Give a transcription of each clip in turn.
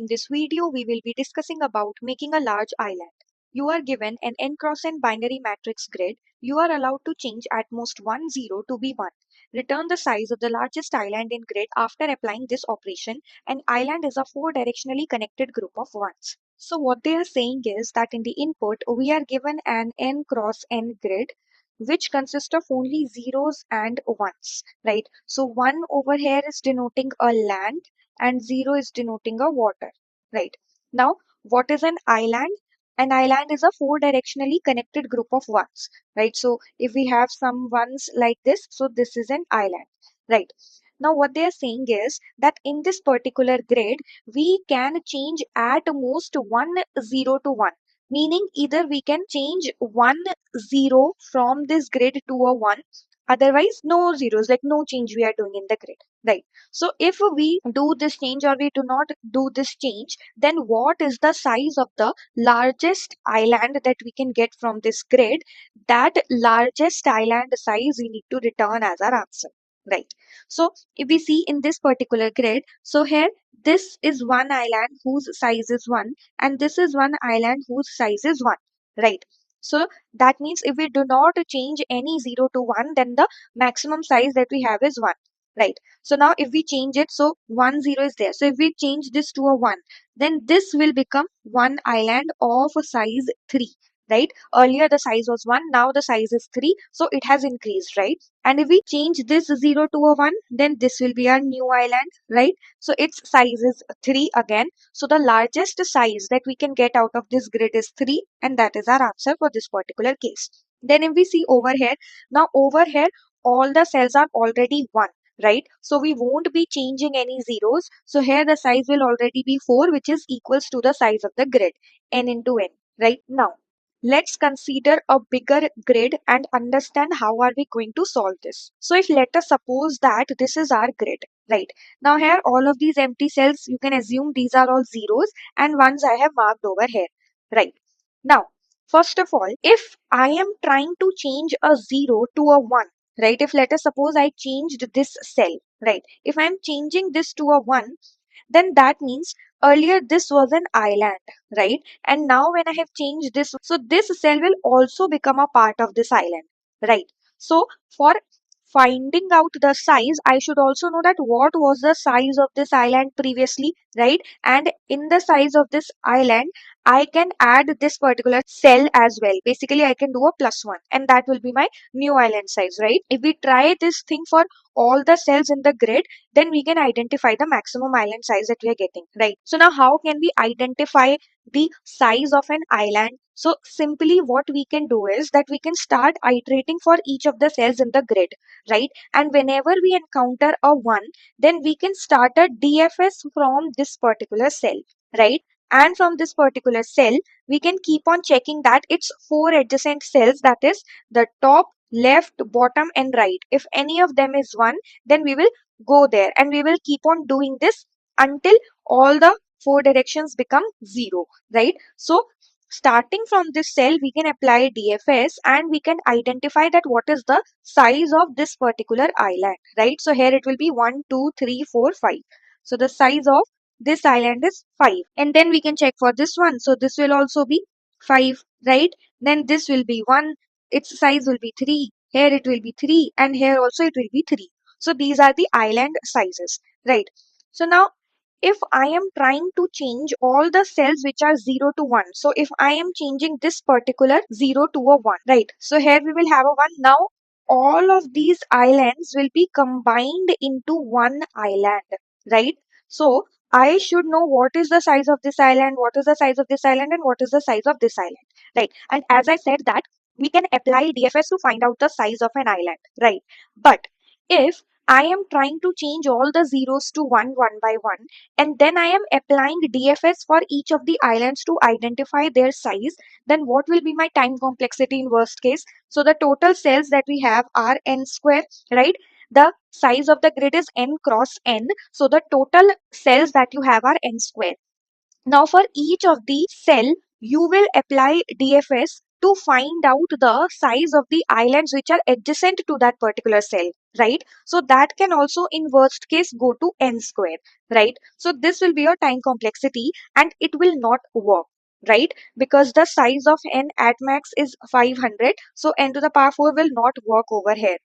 this video, we will be discussing about making a large island. You are given an n cross n binary matrix grid. You are allowed to change at most one zero to be 1. Return the size of the largest island in grid after applying this operation. An island is a 4-directionally connected group of ones. So what they are saying is that in the input, we are given an n cross n grid which consists of only zeros and ones, right? So 1 over here is denoting a land and 0 is denoting a water, right? Now, what is an island? An island is a 4-directionally connected group of ones, right? So if we have some ones like this, so this is an island, right? Now, what they are saying is that in this particular grid, we can change at most 1 0 to 1, meaning either we can change 1 0 from this grid to a 1, otherwise no zeros, like no change we are doing in the grid, right? So if we do this change or we do not do this change, then what is the size of the largest island that we can get from this grid? That largest island size we need to return as our answer, right? So if we see in this particular grid, so here this is one island whose size is 1 and this is one island whose size is 1, right? So that means if we do not change any 0 to 1, then the maximum size that we have is 1, right? So now if we change it, so 1 0 is there. So if we change this to a 1, then this will become one island of size 3, right? Earlier the size was 1, now the size is 3. So it has increased, right? And if we change this 0 to a 1, then this will be our new island, right? So its size is 3 again. So the largest size that we can get out of this grid is 3, and that is our answer for this particular case. Then if we see over here, now over here, all the cells are already 1, right? So we won't be changing any zeros. So here the size will already be 4, which is equals to the size of the grid, n into n, right? Now, let's consider a bigger grid and understand how are we going to solve this. So if let us suppose that this is our grid, right? Now here all of these empty cells, you can assume these are all zeros and ones I have marked over here, right? Now, first of all, if I am trying to change a 0 to a 1, right? If let us suppose I changed this cell, right? If I'm changing this to a 1, then that means earlier this was an island, right? And now when I have changed this, so this cell will also become a part of this island, right? So for finding out the size, I should also know that what was the size of this island previously, right? And in the size of this island, I can add this particular cell as well. Basically, I can do a +1 and that will be my new island size, right? If we try this thing for all the cells in the grid, then we can identify the maximum island size that we are getting, right? So now how can we identify the size of an island? So simply what we can do is that we can start iterating for each of the cells in the grid, right? And whenever we encounter a 1, then we can start a DFS from this particular cell, right? And from this particular cell, we can keep on checking that it's 4 adjacent cells, that is the top, left, bottom and right. If any of them is 1, then we will go there and we will keep on doing this until all the 4 directions become 0, right? So starting from this cell, we can apply DFS and we can identify that what is the size of this particular island, right? So here it will be 1 2 3 4 5. So the size of this island is 5, and then we can check for this one. So this will also be 5, right? Then this will be 1, its size will be 3, here it will be 3, and here also it will be 3. So these are the island sizes, right? So now if I am trying to change all the cells which are 0 to 1, so if I am changing this particular 0 to a 1, right? So here we will have a 1. Now all of these islands will be combined into one island, right? So I should know what is the size of this island, what is the size of this island, and what is the size of this island, right? And as I said that we can apply DFS to find out the size of an island, right? But if I am trying to change all the zeros to 1 one by one, and then I am applying DFS for each of the islands to identify their size, then what will be my time complexity in worst case? So the total cells that we have are n square, right? The size of the grid is n cross n. So the total cells that you have are n square. Now for each of the cell, you will apply DFS to find out the size of the islands which are adjacent to that particular cell, right? So that can also in worst case go to n square, right? So this will be your time complexity and it will not work, right? Because the size of n at max is 500, so n to the power 4 will not work over here.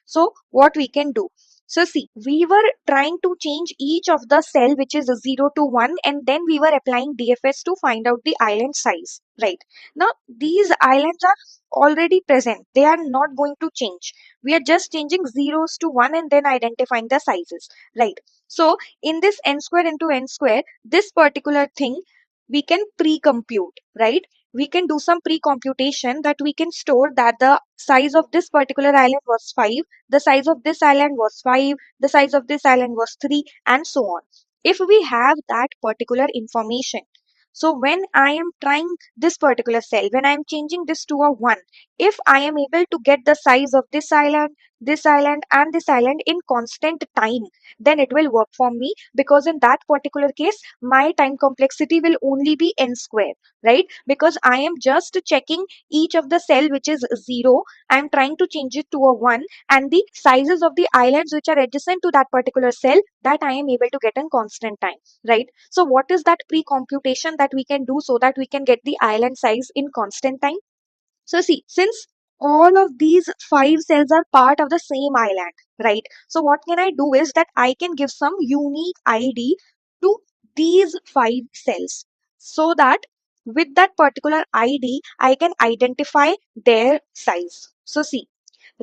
So what we can do? So see, we were trying to change each of the cell which is 0 to 1 and then we were applying DFS to find out the island size, right? Now these islands are already present. They are not going to change. We are just changing zeros to 1 and then identifying the sizes, right? So in this n square into n square, this particular thing we can pre-compute, right? We can do some pre-computation that we can store that the size of this particular island was 5, the size of this island was 5, the size of this island was 3, and so on. If we have that particular information, so when I am trying this particular cell, when I am changing this to a 1, if I am able to get the size of this island, and this island in constant time, then it will work for me, because in that particular case, my time complexity will only be n square, right? Because I am just checking each of the cell which is 0, I am trying to change it to a 1, and the sizes of the islands which are adjacent to that particular cell, that I am able to get in constant time, right? So what is that pre-computation that we can do so that we can get the island size in constant time? So see, since all of these 5 cells are part of the same island, right? So what can I do is that I can give some unique ID to these 5 cells, so that with that particular ID, I can identify their size. So see,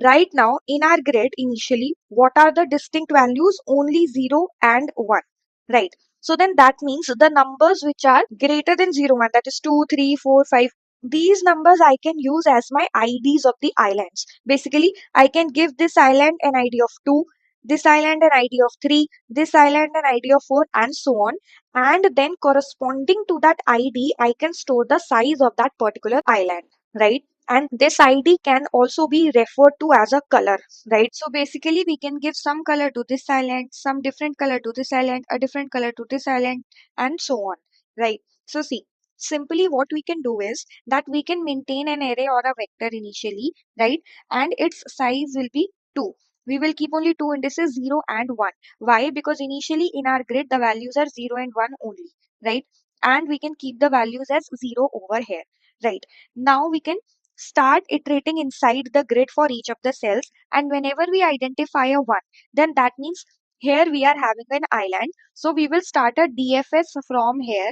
right now in our grid initially, what are the distinct values? Only 0 and 1, right? So then that means the numbers which are greater than 0, 1, that is 2, 3, 4, 5, these numbers I can use as my IDs of the islands. Basically, I can give this island an ID of 2, this island an ID of 3, this island an ID of 4, and so on. And then corresponding to that ID, I can store the size of that particular island, right? And this ID can also be referred to as a color, right? So basically we can give some color to this island, some different color to this island, a different color to this island, and so on, right? So see, simply what we can do is that we can maintain an array or a vector initially, right? And its size will be 2. We will keep only two indices, 0 and 1. Why? Because initially in our grid the values are 0 and 1 only, right? And we can keep the values as 0 over here, right? Now we can start iterating inside the grid for each of the cells, and whenever we identify a 1, then that means here we are having an island, so we will start a DFS from here,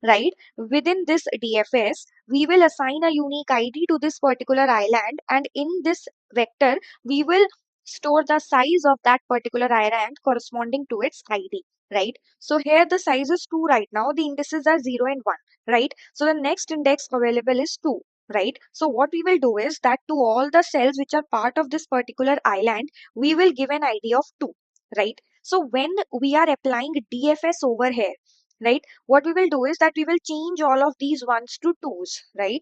right? Within this DFS we will assign a unique ID to this particular island, and in this vector we will store the size of that particular island corresponding to its ID, right? So here the size is 2 right now, the indices are 0 and 1, right? So the next index available is 2, right? So what we will do is that to all the cells which are part of this particular island, we will give an ID of 2, right? So when we are applying DFS over here, right, what we will do is that we will change all of these ones to 2s, right?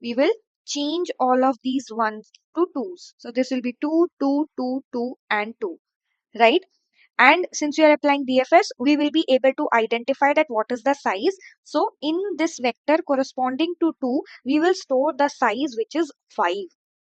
We will change all of these ones to 2s. So this will be 2, 2, 2, 2, and 2, right? And since we are applying DFS, we will be able to identify that what is the size. So in this vector corresponding to 2, we will store the size which is 5,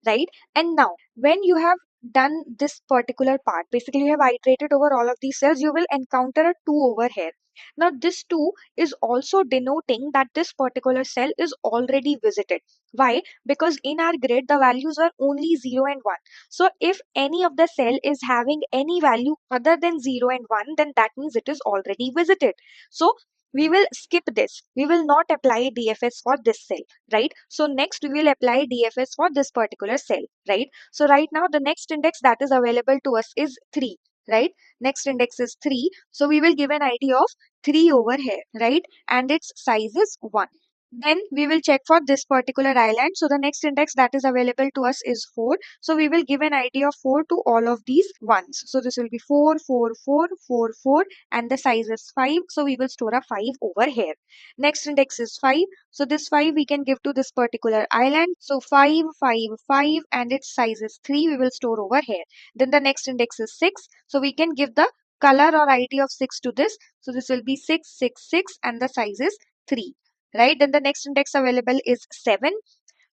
right? And now when you have done this particular part, basically you have iterated over all of these cells, you will encounter a 2 over here. Now this 2 is also denoting that this particular cell is already visited. Why? Because in our grid the values are only 0 and 1. So if any of the cell is having any value other than 0 and 1, then that means it is already visited. So we will skip this. We will not apply DFS for this cell, right? So next we will apply DFS for this particular cell, right? So right now the next index that is available to us is 3, right? Next index is 3. So we will give an ID of 3 over here, right? And its size is 1. Then we will check for this particular island. So the next index that is available to us is 4. So we will give an ID of 4 to all of these ones. So this will be 4, 4, 4, 4, 4, and the size is 5. So we will store a 5 over here. Next index is 5. So this 5 we can give to this particular island. So 5, 5, 5, and its size is 3. We will store over here. Then the next index is 6. So we can give the color or ID of 6 to this. So this will be 6, 6, 6, and the size is 3. Right? Then the next index available is 7.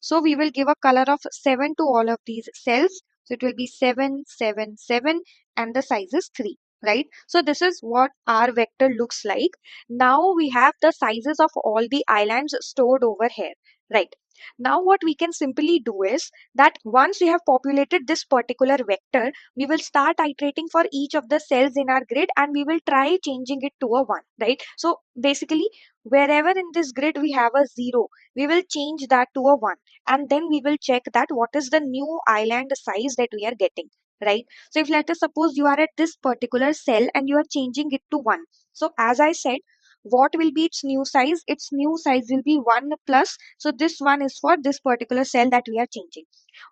So we will give a color of 7 to all of these cells. So it will be 7, 7, 7, and the size is 3, right? So this is what our vector looks like. Now we have the sizes of all the islands stored over here, right? Now what we can simply do is that once we have populated this particular vector, we will start iterating for each of the cells in our grid and we will try changing it to a 1, right? So basically, wherever in this grid we have a 0, we will change that to a 1, and then we will check that what is the new island size that we are getting, right? So if let us suppose you are at this particular cell and you are changing it to 1. So as I said, what will be its new size? Its new size will be 1 plus. So this one is for this particular cell that we are changing.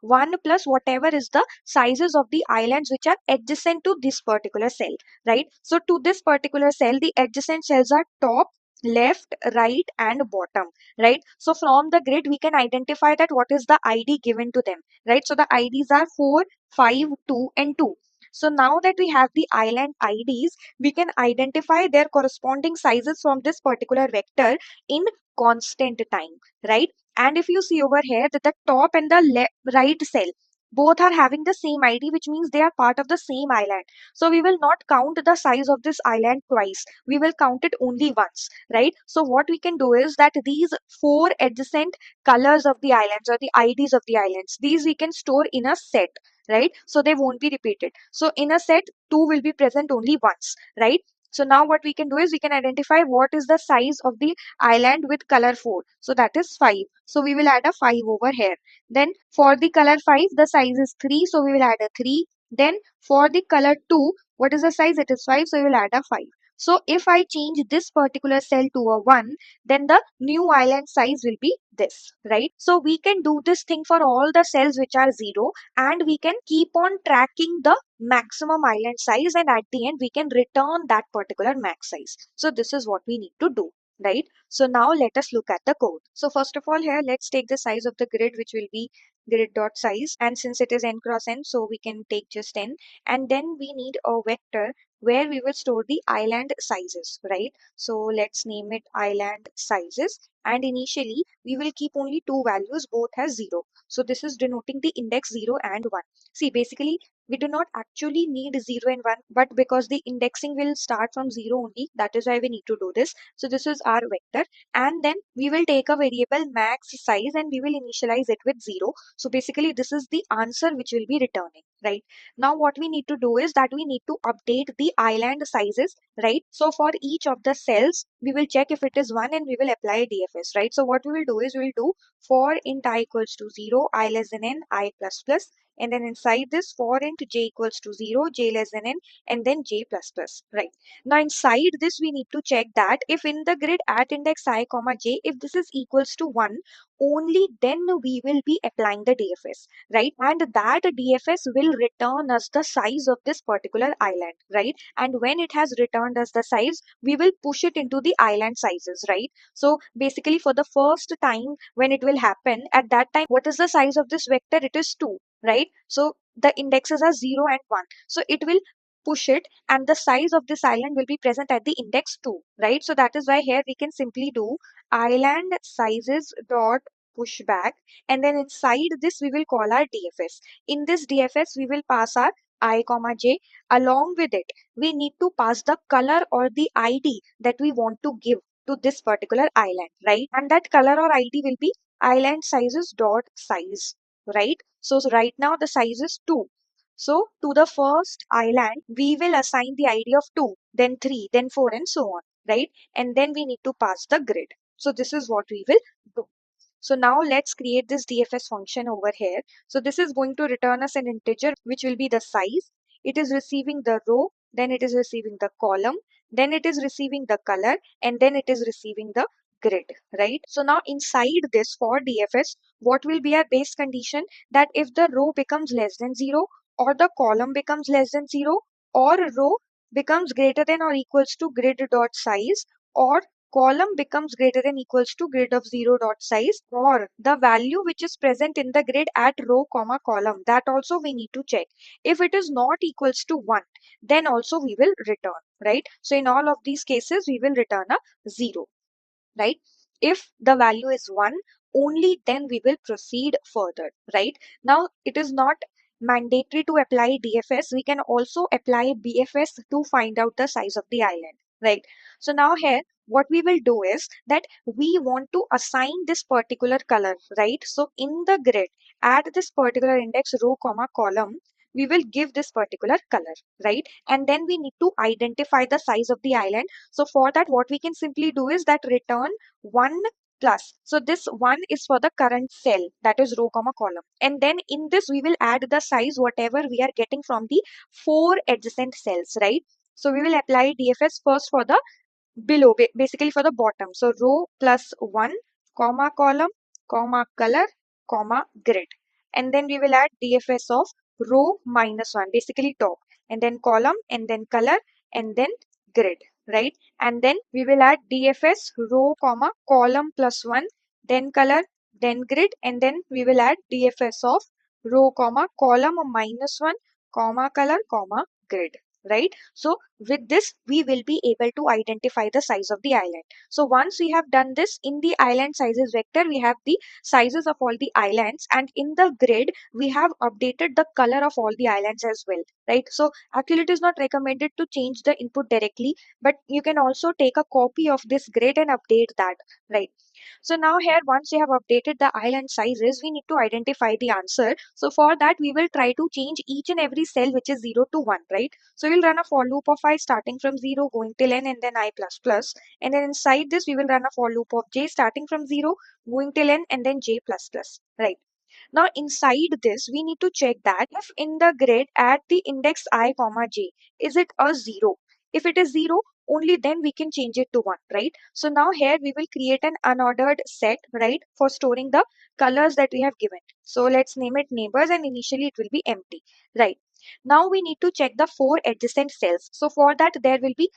1 plus whatever is the sizes of the islands which are adjacent to this particular cell, right? So to this particular cell, the adjacent cells are top, left, right, and bottom, right? So from the grid, we can identify that what is the ID given to them, right? So the IDs are 4, 5, 2, and 2. So now that we have the island IDs, we can identify their corresponding sizes from this particular vector in constant time, right? And if you see over here that the top and the right cell, both are having the same ID, which means they are part of the same island. So we will not count the size of this island twice. We will count it only once, right? So what we can do is that these 4 adjacent colors of the islands or the IDs of the islands, these we can store in a set, right? So they won't be repeated. So in a set, 2 will be present only once, right? So now what we can do is we can identify what is the size of the island with color 4. So that is 5. So we will add a 5 over here. Then for the color 5, the size is 3. So we will add a 3. Then for the color 2, what is the size? It is 5. So we will add a 5. So if I change this particular cell to a 1, then the new island size will be this, right? So we can do this thing for all the cells which are 0, and we can keep on tracking the maximum island size, and at the end we can return that particular max size. So this is what we need to do, right? So now let us look at the code. So first of all, here let's take the size of the grid, which will be grid dot size, and since it is n cross n, so we can take just n, and then we need a vector where we will store the island sizes, right? So let's name it island sizes, and initially we will keep only two values, both as 0. So this is denoting the index 0 and 1. See, basically we do not actually need 0 and 1, but because the indexing will start from 0 only, that is why we need to do this. So this is our vector, and then we will take a variable max size and we will initialize it with 0. So basically this is the answer which will be returning, right? Now what we need to do is that we need to update the island sizes, right? So for each of the cells, we will check if it is 1 and we will apply DFS, right? So what we will do is we will do for int I equals to 0, I less than n, I plus plus, and then inside this for int j equals to 0, j less than n, and then j plus plus, right? Now inside this we need to check that if in the grid at index I comma j, if this is equals to 1, only then we will be applying the DFS, right? And that DFS will return us the size of this particular island, right? And when it has returned us the size, we will push it into the island sizes, right? So basically for the first time when it will happen, at that time, what is the size of this vector? It is 2, right? So the indexes are 0 and 1. So it will push it and the size of this island will be present at the index 2, right? So that is why here we can simply do island sizes dot pushback, and then inside this we will call our DFS. In this DFS we will pass our I comma j. Along with it we need to pass the color or the ID that we want to give to this particular island, right? And that color or ID will be island sizes dot size, right? So right now the size is 2. So to the first island, we will assign the ID of 2, then 3, then 4, and so on, right? And then we need to pass the grid. So this is what we will do. So now let's create this DFS function over here. So this is going to return us an integer, which will be the size. It is receiving the row, then it is receiving the column, then it is receiving the color, and then it is receiving the grid, right? So now inside this for DFS, what will be our base condition? That if the row becomes less than 0, or the column becomes less than 0, or row becomes greater than or equals to grid dot size, or column becomes greater than equals to grid of 0 dot size, or the value which is present in the grid at row comma column, that also we need to check. If it is not equals to 1, then also we will return, right? So in all of these cases we will return a 0, right? If the value is 1, only then we will proceed further, right? Now, it is not mandatory to apply DFS. We can also apply BFS to find out the size of the island, right? So now here, what we will do is that we want to assign this particular color, right? So in the grid, at this particular index row comma column, we will give this particular color, right? And then we need to identify the size of the island. So for that, what we can simply do is that return one plus. So this one is for the current cell, that is row comma column. And then in this, we will add the size, whatever we are getting from the four adjacent cells, right? So we will apply DFS first for the below, basically for the bottom. So row plus 1, comma column, comma color, comma grid. And then we will add DFS of row minus 1, basically top, and then column, and then color, and then grid, right? And then we will add DFS row, comma column plus 1, then color, then grid, and then we will add DFS of row, comma column minus 1, comma color, comma grid, right? So with this, we will be able to identify the size of the island. So once we have done this, in the island sizes vector, we have the sizes of all the islands, and in the grid, we have updated the color of all the islands as well, right? So actually, it is not recommended to change the input directly, but you can also take a copy of this grid and update that, right? So now here, once we have updated the island sizes, we need to identify the answer. So for that, we will try to change each and every cell which is 0 to 1, right? So we'll run a for loop of I starting from 0 going till n and then I plus plus. And then inside this, we will run a for loop of j starting from 0 going till n and then j plus plus, right? Now inside this, we need to check that if in the grid at the index I comma j, is it a 0? If it is 0, only then we can change it to 1, right? So now here we will create an unordered set, right, for storing the colors that we have given. So let's name it neighbors, and initially it will be empty, right? Now we need to check the four adjacent cells. So for that, there will be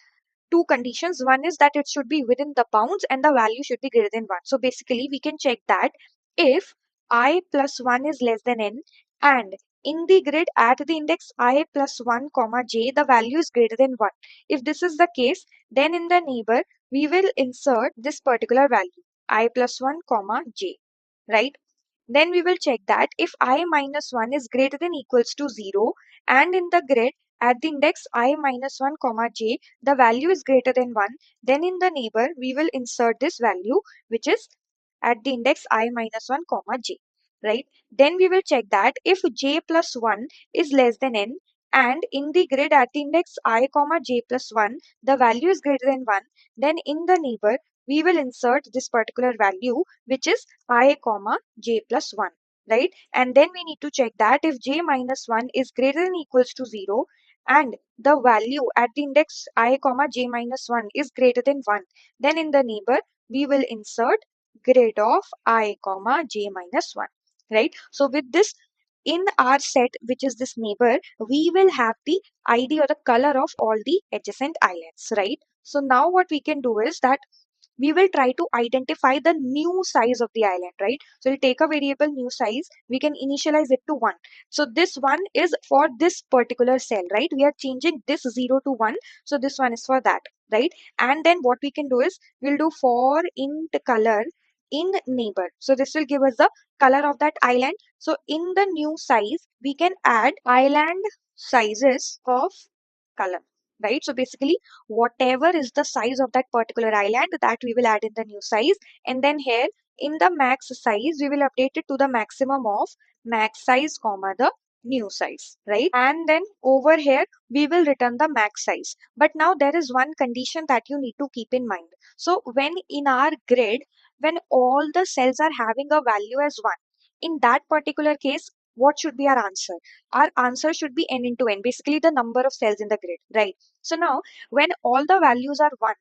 two conditions. One is that it should be within the bounds and the value should be greater than 1. So basically, we can check that if I plus 1 is less than n, and in the grid at the index I plus 1 comma j, the value is greater than 1. If this is the case, then in the neighbor, we will insert this particular value, I plus 1 comma j, right? Then we will check that if I minus 1 is greater than equals to 0, and in the grid at the index I minus 1 comma j, the value is greater than 1, then in the neighbor, we will insert this value which is at the index I minus 1 comma j, right? Then we will check that if j plus 1 is less than n, and in the grid at the index I comma j plus 1, the value is greater than 1, then in the neighbor, we will insert this particular value which is I comma j plus 1, right? And then we need to check that if j minus 1 is greater than equals to 0, and the value at the index I comma j minus 1 is greater than 1, then in the neighbor, we will insert grid of I comma j minus 1, right? So with this, in our set, which is this neighbor, we will have the ID or the color of all the adjacent islands, right? So now what we can do is that we will try to identify the new size of the island, right? So we'll take a variable new size, we can initialize it to 1. So this one is for this particular cell, right? We are changing this 0 to 1. So this one is for that, right? And then what we can do is we'll do for int color in neighbor. So this will give us the color of that island. So in the new size, we can add island sizes of color, right? So basically, whatever is the size of that particular island, that we will add in the new size. And then here in the max size, we will update it to the maximum of max size comma the new size, right? And then over here, we will return the max size. But now there is one condition that you need to keep in mind. So when in our grid, when all the cells are having a value as 1, in that particular case, what should be our answer? Our answer should be n into n, basically the number of cells in the grid, right? So now when all the values are 1,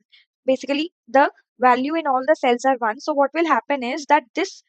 basically the value in all the cells are 1. So what will happen is that this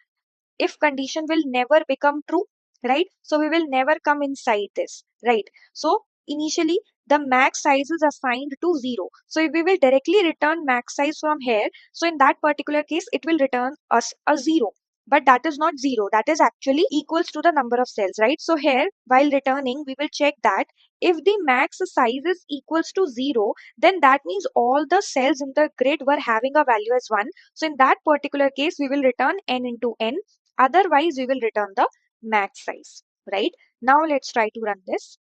if condition will never become true, right? So we will never come inside this, right? So initially the max size is assigned to 0. So if we will directly return max size from here, so in that particular case, it will return us a 0. but that is not 0. That is actually equals to the number of cells, right? So here, while returning, we will check that if the max size is equals to 0, then that means all the cells in the grid were having a value as 1. So in that particular case, we will return n into n. Otherwise, we will return the max size, right? Now let's try to run this.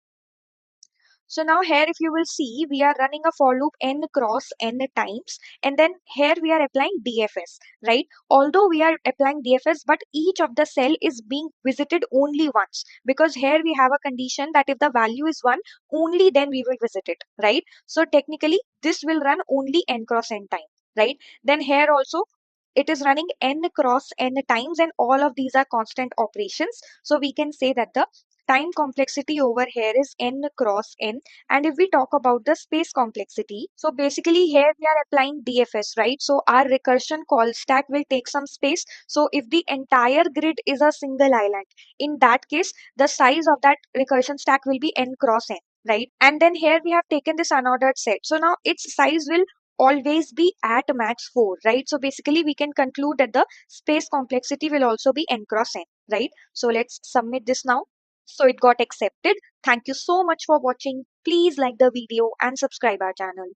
So now here if you will see, we are running a for loop n cross n times, and then here we are applying DFS, right? Although we are applying DFS, but each of the cell is being visited only once, because here we have a condition that if the value is 1, only then we will visit it, right? So technically this will run only n cross n time, right? Then here also it is running n cross n times, and all of these are constant operations. So we can say that the time complexity over here is n cross n. And if we talk about the space complexity, so basically here we are applying DFS, right? So our recursion call stack will take some space. So if the entire grid is a single island, in that case, the size of that recursion stack will be n cross n, right? And then here we have taken this unordered set. So now its size will always be at max 4, right? So basically we can conclude that the space complexity will also be n cross n, right? So let's submit this now. So it got accepted. Thank you so much for watching. Please like the video and subscribe our channel.